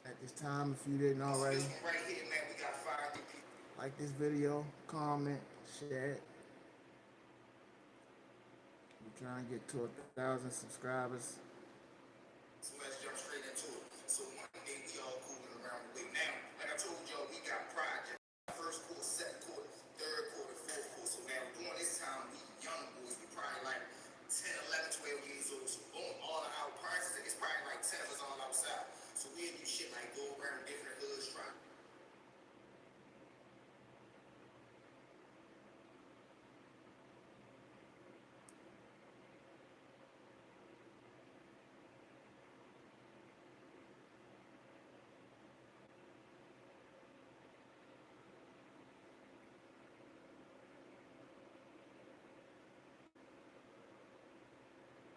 At this time, if you didn't already, Right here, man, we got 5 new people. like this video, comment, share it. We're trying to get to 1,000 subscribers. So let's jump straight into it. So one day we all cooling around the way. Now, like I told y'all, we got projects. First quarter, second quarter, third quarter, fourth quarter. So now during this time, we young boys, we probably like 10, 11, 12 years old. So boom, all of our parties, it's probably like 10 of us all outside. So we do shit like go around different hoods, try.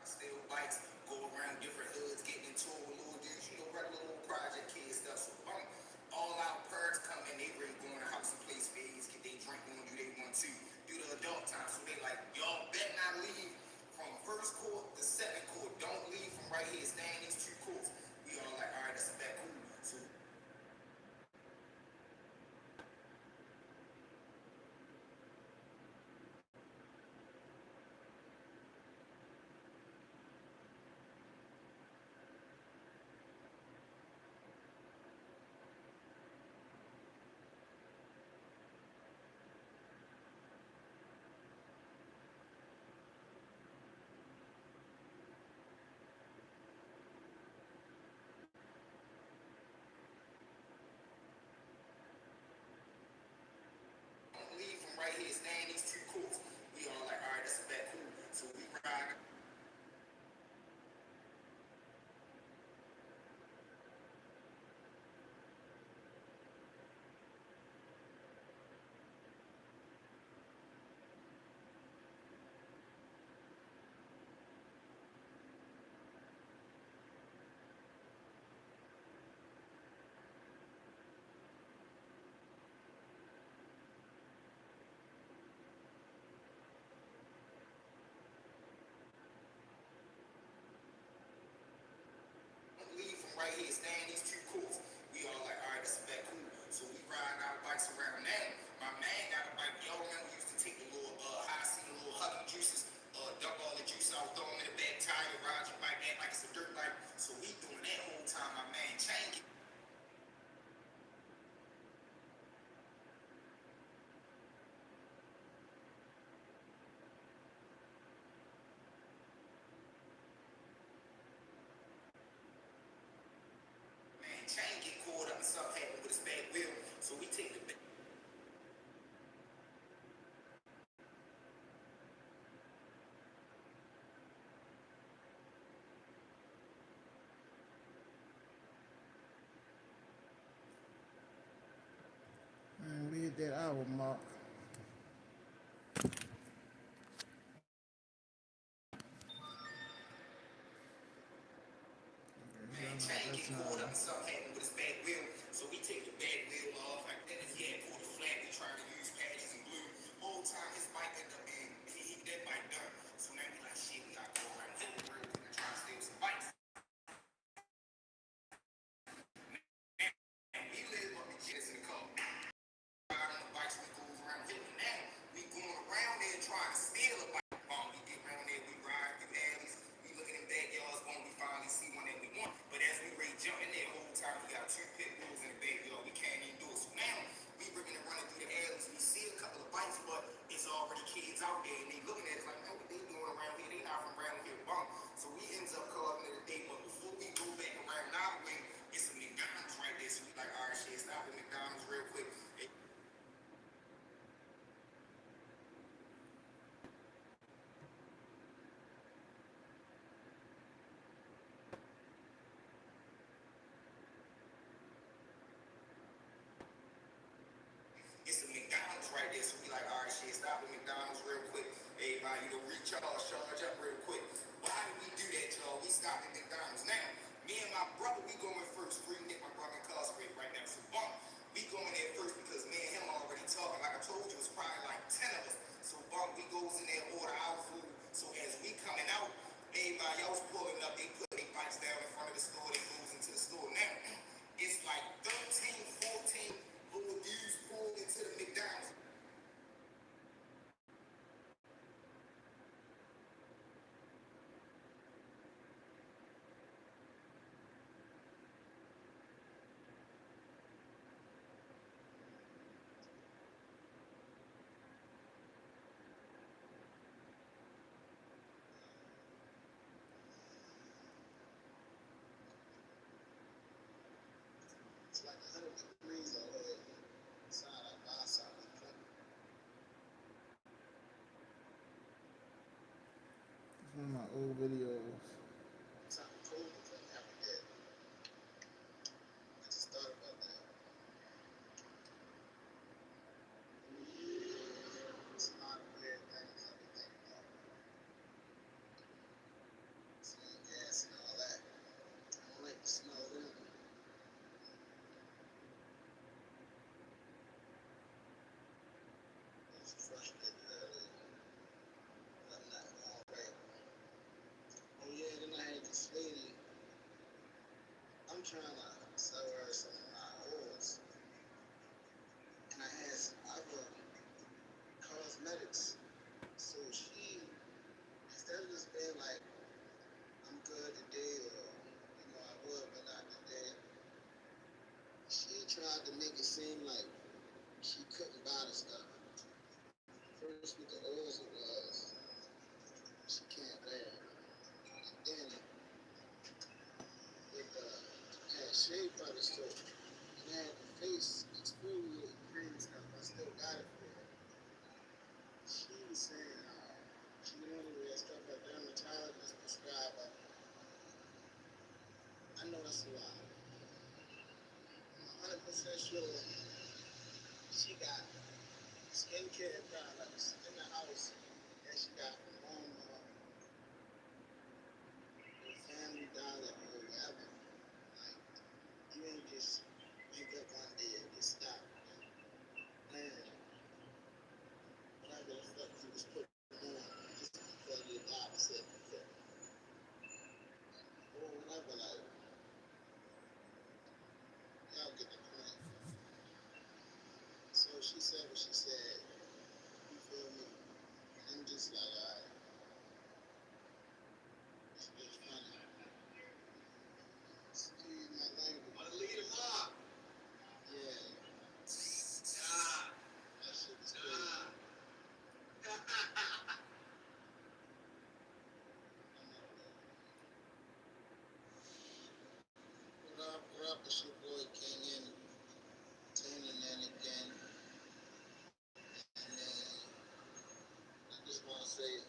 Steal bikes, go around different hoods, getting into it with little dudes, you know, regular little project kid stuff. So all our parents come in, they ready to go in the house and play spades, get their drink on, do they want to, do the adult time. So they like, y'all bet not leave from first court to second court. Don't leave from right here, stay in these 2 courts. We all like, all right, that's that cool. So right here, stay in these 2 courts. We all like, all right, that's back cool. So we riding our bikes around now. My man got a bike. Y'all remember we used to take the little high C, the little hucky juices, dump all the juice out, throw them in the back tire, ride your bike, act like it's a dirt bike. So we doing that whole time. My man changing. Man, chain get caught up and something happened with his back wheel. So we take the back. Man, we hit that hour mark. Man, chain get caught up and something happened with his back wheel. So we take the back wheel off. Like that is, he had pulled a flat. We trying to use patches and glue. Whole time his bike ended up being, that bike done. So now we like, shit, we gotta go around the whole world and try to steal some bikes. And we live up the jets in the car. Ride on the bikes, we go around the hill. Now we going around there trying to steal a bike. We get around there, we ride through alleys. We look in the backyards when we finally see one that we want. But as we ready jump in there, the whole time we got 2 pit bulls in the backyard. We can't even do it. So now we ripping and running through the alleys. We see a couple of bikes, but it's already kids out there, and they looking at us like, man, what they doing around here? They not from around here, bump. So we ends up calling it a day. But before we go back around our way, it's a McDonald's right there. So we like, all right, shit, stop at McDonald's real quick. It's a McDonald's right there, so we like, all right, shit, stop at McDonald's real quick. Everybody, recharge, charge up real quick. Why did we do that, y'all? We stopped at McDonald's. Now, me and my brother, we going first. Free Nick, my brother incarcerated right now. So, bump, we going there first because me and him already talking. Like I told you, it's probably like 10 of us. So, bump, we goes in there, order our food. So, as we coming out, everybody else pulling up, they put their bikes down in front of the store. They goes into the store. Now, it's like 13, 14 little dudes pulled into the McDonald's. It's like 100 degrees out there. Side by side. It's one of my old videos. It's not cold because I haven't yet. I just thought about that. It's a lot of weird things I've been thinking about. Smelling gas and all that. I don't like the smell of them. It's frustrated earlier. But I'm not alright. Oh yeah, then I had this lady. I'm trying to sell her some of my oils. And I had some other cosmetics. So she, instead of just being like, I'm good today, or, I would, but not today, she tried to make it seem like she couldn't buy the stuff. First with the oils it was, she can't bear it. And then with the had shea butter soap, and I had the face exfoliated cream stuff. I still got it for her. She was saying she can only wear stuff her dermatologist prescribed her. I know that's a lie. I'm 100% sure she got skincare products in the house that she got from Walmart or Family Dollar or wherever. Like, you ain't just wake up one day and just stop. Man, whatever the fuck you was putting on just because your doctor said you could. Or whatever, like, It's your boy King in tuning in again. And I just want to say,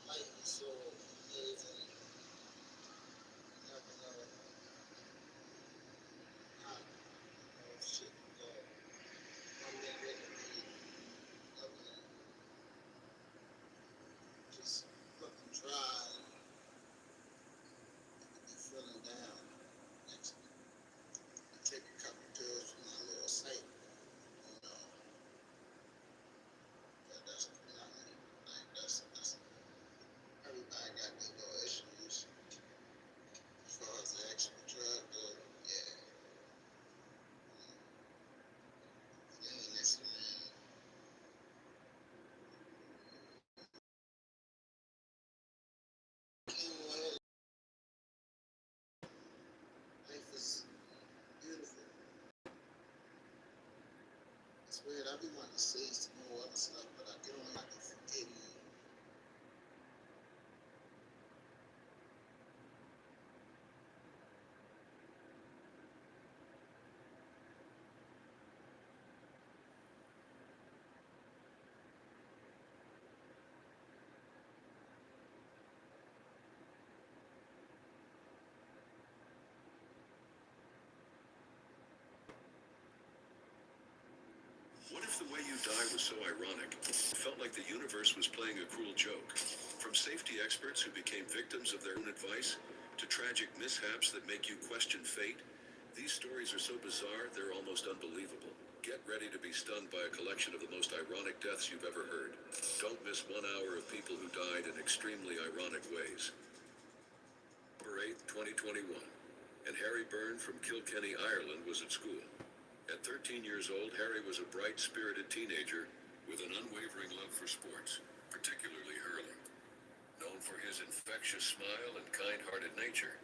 life is so amazing. You never know how shit can go. One minute it can be looking, just looking dry, and you can be feeling down. Next, I take a couple pills for my little sight, you know. But that's, you know, like that's everybody got their little issues. As far as the actual drug go, yeah. And listen, man, came ahead. Life is beautiful. It's weird. I be wanting to say some more other stuff, but I get on like a forgetting. What if the way you die was so ironic? It felt like the universe was playing a cruel joke. From safety experts who became victims of their own advice, to tragic mishaps that make you question fate, these stories are so bizarre they're almost unbelievable. Get ready to be stunned by a collection of the most ironic deaths you've ever heard. Don't miss 1 hour of people who died in extremely ironic ways. October 8, 2021. And Harry Byrne from Kilkenny, Ireland was at school. At 13 years old, Harry was a bright, spirited teenager with an unwavering love for sports, particularly hurling. Known for his infectious smile and kind-hearted nature,